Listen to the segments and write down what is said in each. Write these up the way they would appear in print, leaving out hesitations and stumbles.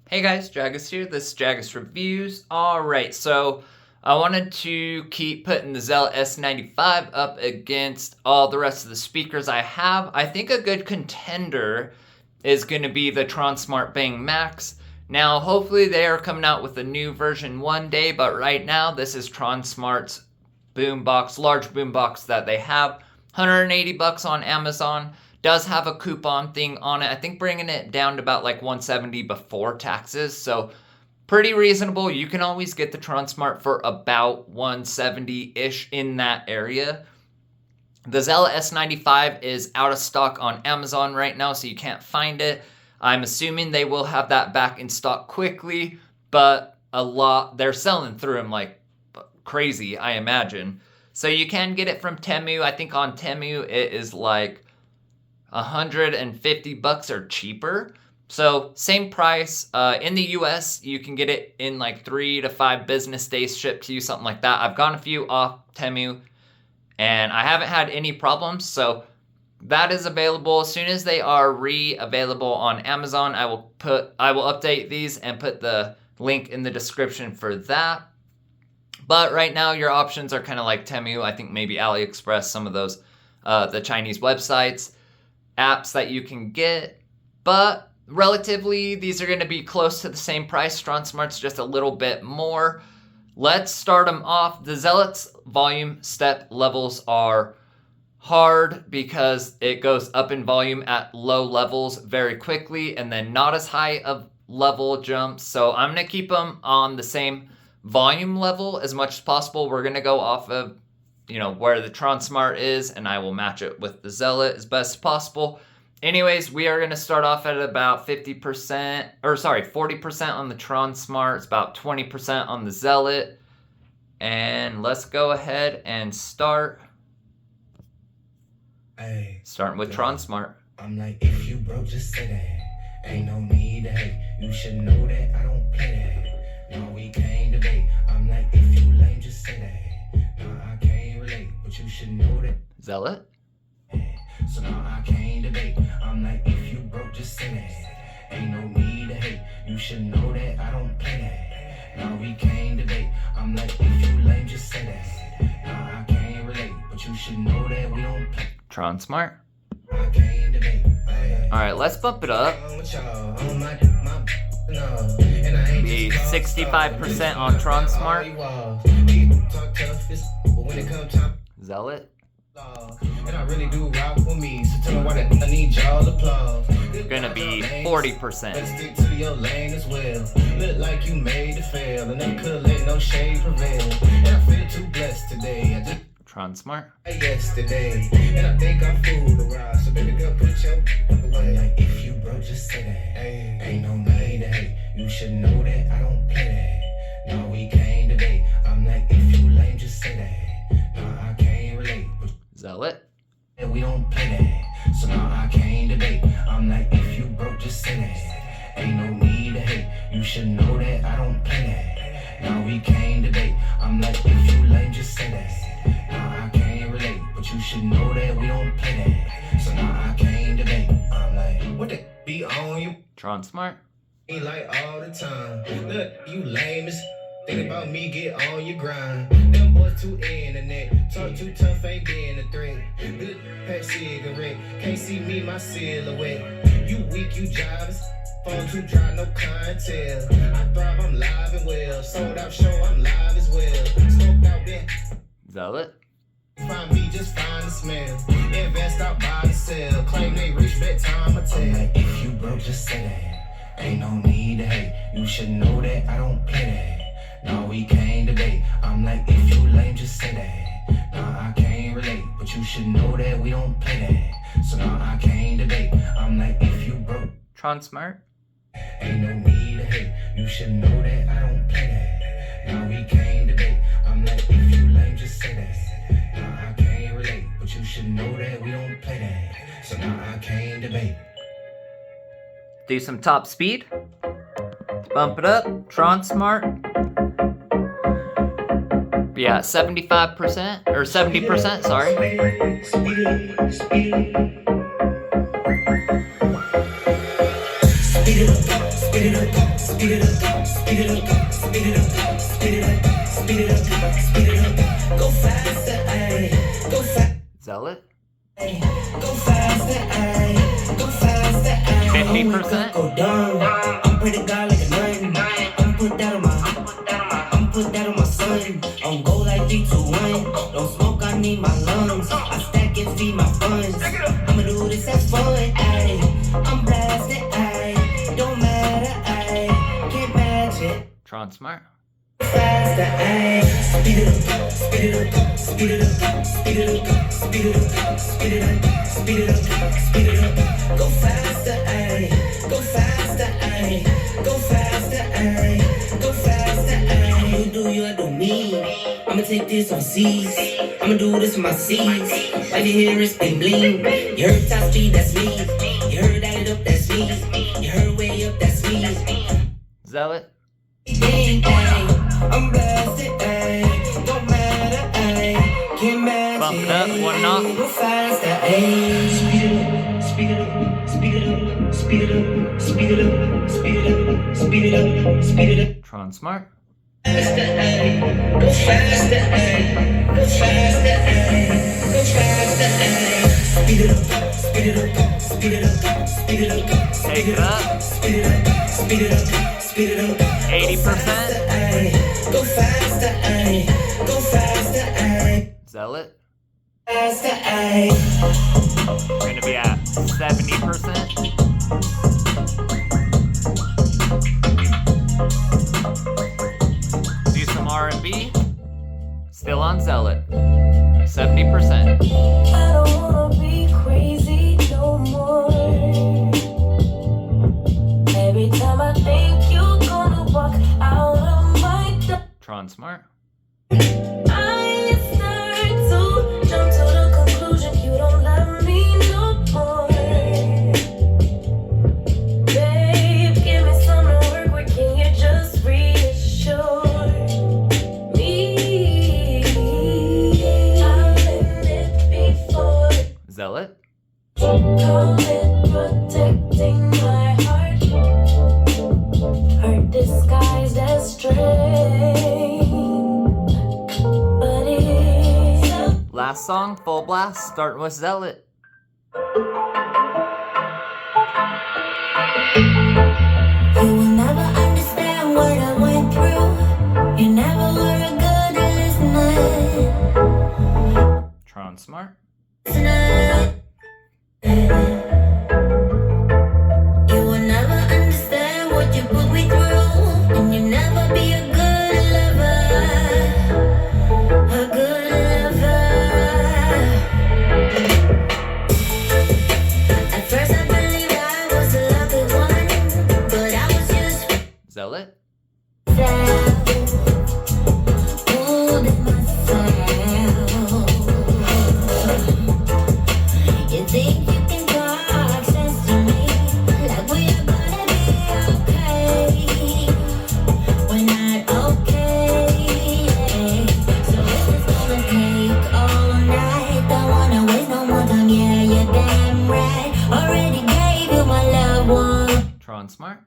Hey guys, Jagus here. This is Jagus Reviews. Alright, so I wanted to keep putting the Zealot S95 up against all the rest of the speakers I have. I think a good contender is going to be the Tronsmart Bang Max. Now, hopefully they are coming out with a new version one day, but right now this is Tronsmart's boombox, large boombox that they have. 180 bucks on Amazon. Does have a coupon thing on it. I think bringing it down to about like 170 before taxes. So pretty reasonable. You can always get the Tronsmart for about 170-ish in that area. The Zealot S95 is out of stock on Amazon right now, so you can't find it. I'm assuming they will have that back in stock quickly, but they're selling through them like crazy, I imagine. So you can get it from Temu. I think on Temu it is like 150 bucks or cheaper. So same price. In the US, you can get it in like 3 to 5 business days shipped to you, something like that. I've gone a few off Temu and I haven't had any problems. So that is available. As soon as they are available on Amazon, I will update these and put the link in the description for that. But right now your options are kind of like Temu, I think maybe AliExpress, some of those the Chinese websites, apps that you can get, but relatively these are going to be close to the same price. Tronsmart's just a little bit more. Let's start them off. The Zealot's volume step levels are hard because it goes up in volume at low levels very quickly and then not as high of level jumps. So I'm going to keep them on the same volume level as much as possible. We're going to go off of where the Tronsmart is, and I will match it with the Zealot as best as possible. Anyways, we are going to start off at about 40% on the Tronsmart. It's about 20% on the Zealot. And let's go ahead and start. Hey, starting with Tronsmart. I'm like, if you broke, just say that. Ain't no need to hate. You should know that I don't play that. No, we can't debate. I'm like, if you lame, just say that. No, I can't relate, but you should know that. Zealot. So now I can't debate. I'm like, if you broke, just say that. Ain't no need to hate. You should know that I don't play that. No, we can't debate. I'm like, if you lame, just say that. No, I can't relate, but you should know that we don't play. Tronsmart. I can't debate. Alright, let's bump it up. Be 65% on Tronsmart. Zealot. And I really do rock with me, so tell me why that I need y'all applause. Gonna be 40%. Let's stick to your lane as well. Look like you made it fail, and they could let no shade prevail. And I feel too blessed today. I just Tronsmart. Yesterday, and I think I'm fooled around. So baby girl, put your away. Like if you broke, just say that. Ain't no need to hate. You should know that I don't play that. No, we can't debate. I'm like, if you lame, just say that. No, I can't relate. Zealot. And we don't play that. So now I can't debate. I'm like, if you broke, just say that. Ain't no need to hate. You should know that I don't play that. No, we can't debate. I'm like, if you lame, just say that. Now I can't relate, but you should know that we don't play that. So now I can't debate. I'm like, what that be on you? Tronsmart. Ain't like all the time. Look, you lame as think about me, get on your grind. Them boys too internet, talk too tough, ain't being a threat. Good pack cigarette, can't see me, my silhouette. You weak, you jivers, phone too dry, no clientele. I thrive, I'm live and well, sold out show, I'm live as well. Smoked out there. Zealot. Find me, just find the smell. Invest out, buy and sell. Claim they rich, bet time I tell. I'm like, if you broke, just say that. Ain't no need to hate. You should know that I don't play that. No, we can't debate. I'm like, if you lame, just say that. No, I can't relate, but you should know that we don't play that. So now I can't debate. I'm like, if you broke, Tronsmart. ain't no need to hate. You should know that I don't play that. No, we can't debate. I'm like, if you lame, just say that. No, I can't relate, but you should know that we don't play that. So now I can't debate. Do some top speed. Bump it up. Tronsmart. Yeah, 75% or 70%, sorry. Speed it up. speed it up, speed it up, speed it up, speed it up, speed it up, speed it up, speed it up. Go faster, ayy, go faster. Zealot. Go faster, ayy, go faster, ayy. 50%. Go down. I'm pretty guy like a nun. I'm put that on my son. I'm go like 3-2-1. Don't smoke, I need my lungs. I stack and feed my funds. I'ma do this at fun, ayy. I'm blasted, ayy. Don't matter, ayy. Can't match it. Tronsmart. Faster, ayy. Speed it up, speed it up, speed it up, speed it up, speed it up, speed it up, speed it up, speed it up. Go faster, ayy. Go faster, ayy. Go faster, ayy. Go faster, ayy. You do you, I do me. I'ma take this overseas. I'ma do this for my seeds. Like you hear it bling bling. You heard top speed, that's me. You heard that it up, that's me. You heard way up, that's me. Zealot. I'm blasted, ayy. Don't matter, ayy. Can't match Bump it up, one knock. Go faster, ayy. Speed it up, speed it up, speed it up, speed it up, speed it up, speed it up, speed it up, speed it up. Tronsmart. Faster, ayy. Go faster, ayy. Go faster, ayy. Go faster, ayy. Speed it up, speed it up, speed it up, speed it up, Take it up. speed it up, speed it up, speed it up. 80%. Go faster, ayy. Go faster, ayy. Zealot. Faster, ayy. We're gonna be at 70%. Do some R&B. Still on Zealot. 70%. I don't wanna be crazy no more. Every time I think you're gonna walk out of my door, Tronsmart. I start to jump to the conclusion you don't love me no more. Babe, give me some to work with, can you just reassure me? I've been it before. Zealot. Call it protecting my heart. Hurt disguised as strength. But it's Last song, full blast, starting with Zealot. you will never understand what I went through. You never were a good listener. Tronsmart. You will never understand what you put me through, and you never be a good lover, a good lover. At first I believed I was the lucky one, but I was just Zealot. fooling myself. You think you can talk sense to me, like we're gonna be okay. We're not okay. So if it's gonna take all night, don't wanna waste no more time. Yeah, you're damn right. Already gave you my love one, Tronsmart.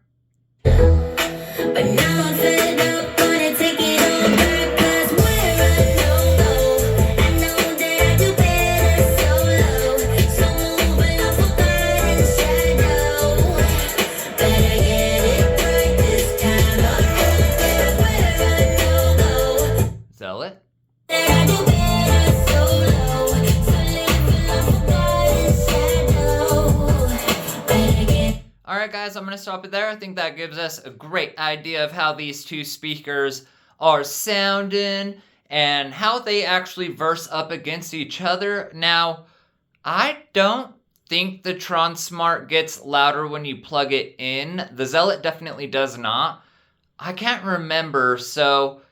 but now I'm fed up. Gonna take it all back, 'cause we're a no-go. I know that I do better solo, so move along for God and shadow. Better get it right this time. We're a no-go. Zealot. That I do better solo, so live along for God and shadow. Better get Alright guys, I'm going to stop it there. I think that gives us a great idea of how these two speakers are sounding and how they actually verse up against each other. Now, I don't think the Tronsmart gets louder when you plug it in. The Zealot definitely does not. I can't remember, so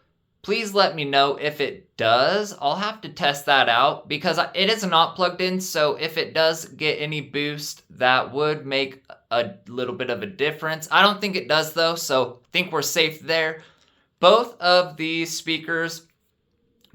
please let me know if it does. I'll have to test that out because it is not plugged in, so if it does get any boost, that would make a little bit of a difference. I don't think it does though, so I think we're safe there. Both of these speakers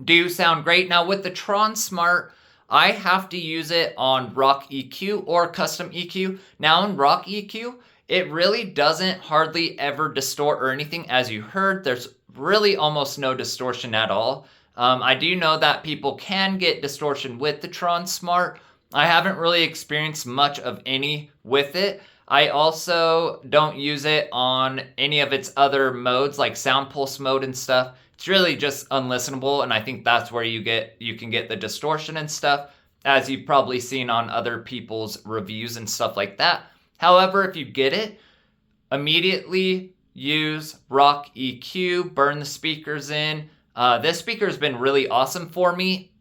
do sound great. Now with the Tronsmart, I have to use it on Rock EQ or Custom EQ. Now in Rock EQ, it really doesn't hardly ever distort or anything. As you heard, there's really almost no distortion at all. I do know that people can get distortion with the Tronsmart. I haven't really experienced much of any with it. I also don't use it on any of its other modes like sound pulse mode and stuff. It's really just unlistenable, and I think that's where you can get the distortion and stuff, as you've probably seen on other people's reviews and stuff like that. However, if you get it, immediately use Rock EQ, burn the speakers in. This speaker has been really awesome for me,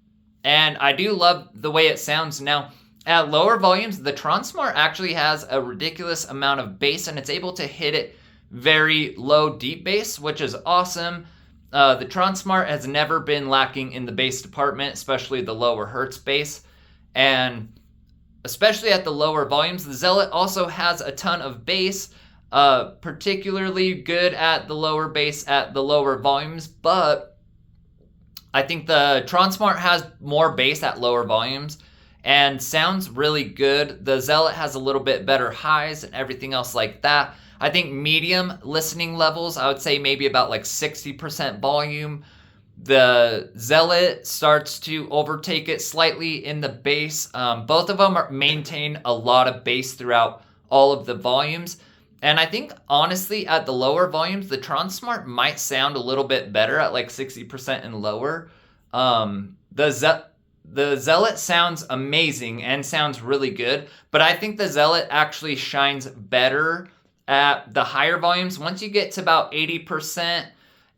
and I do love the way it sounds. Now, at lower volumes, the Tronsmart actually has a ridiculous amount of bass, and it's able to hit it very low, deep bass, which is awesome. The Tronsmart has never been lacking in the bass department, especially the lower hertz bass. And especially at the lower volumes, the Zealot also has a ton of bass, particularly good at the lower bass at the lower volumes, but I think the Tronsmart has more bass at lower volumes and sounds really good. The Zealot has a little bit better highs and everything else like that. I think medium listening levels, I would say maybe about like 60% volume. The Zealot starts to overtake it slightly in the bass. Both of them maintain a lot of bass throughout all of the volumes. And I think, honestly, at the lower volumes, the Tronsmart might sound a little bit better at like 60% and lower. The Zealot sounds amazing and sounds really good, but I think the Zealot actually shines better at the higher volumes. Once you get to about 80%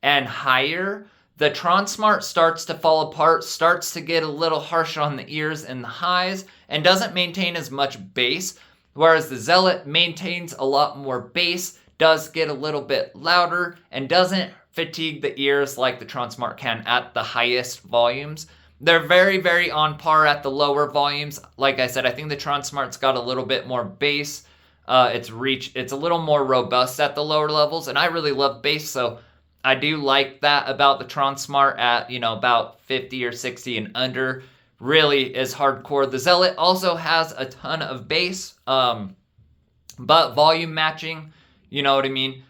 and higher, the Tronsmart starts to fall apart, starts to get a little harsh on the ears and the highs, and doesn't maintain as much bass, whereas the Zealot maintains a lot more bass, does get a little bit louder, and doesn't fatigue the ears like the Tronsmart can at the highest volumes. They're very, very on par at the lower volumes. Like I said, I think the Tronsmart's got a little bit more bass. It's a little more robust at the lower levels, and I really love bass, so I do like that about the Tronsmart at, about 50 or 60 and under. Really is hardcore. The Zealot also has a ton of bass, but volume matching, you know what I mean?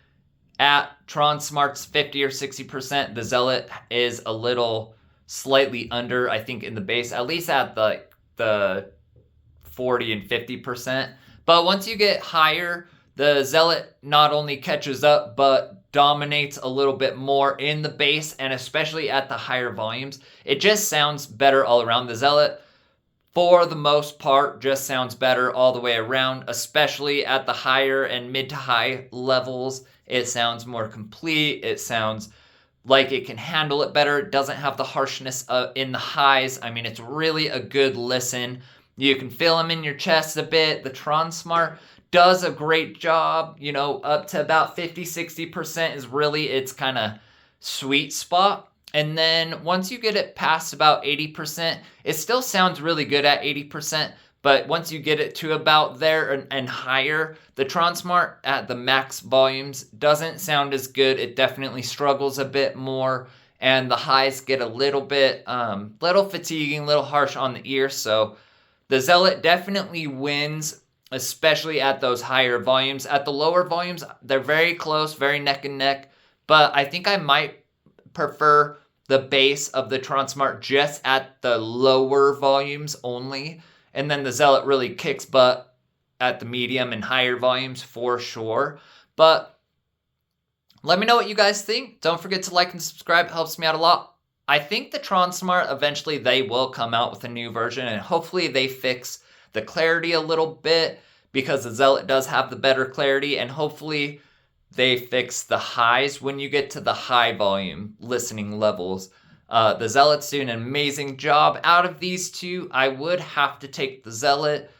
At Tronsmart's 50 or 60%, the Zealot is a little slightly under, I think, in the bass, at least at the 40 and 50%. But once you get higher, the Zealot not only catches up, but dominates a little bit more in the bass, and especially at the higher volumes. It just sounds better all around. The Zealot, for the most part, just sounds better all the way around, especially at the higher and mid to high levels. It sounds more complete. It sounds like it can handle it better. It doesn't have the harshness in the highs. I mean, it's really a good listen. You can feel them in your chest a bit. The Tronsmart does a great job, up to about 50-60% is really its kind of sweet spot. And then once you get it past about 80%, it still sounds really good at 80%, but once you get it to about there and higher, the Tronsmart at the max volumes doesn't sound as good. It definitely struggles a bit more, and the highs get a little bit, little fatiguing, little harsh on the ear. So the Zealot definitely wins, especially at those higher volumes. At the lower volumes, they're very close, very neck and neck, but I think I might prefer the bass of the Tronsmart just at the lower volumes only, and then the Zealot really kicks butt at the medium and higher volumes for sure. But let me know what you guys think. Don't forget to like and subscribe. It helps me out a lot. I think the Tronsmart, eventually they will come out with a new version, and hopefully they fix the clarity a little bit, because the Zealot does have the better clarity, and hopefully they fix the highs when you get to the high volume listening levels. The Zealot's doing an amazing job. Out of these two, I would have to take the Zealot.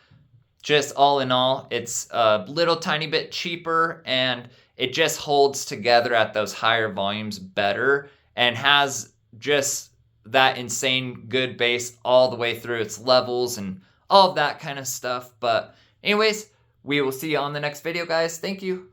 Just all in all, it's a little tiny bit cheaper, and it just holds together at those higher volumes better, and has just that insane good bass all the way through its levels and all of that kind of stuff. But anyways, we will see you on the next video, guys. Thank you.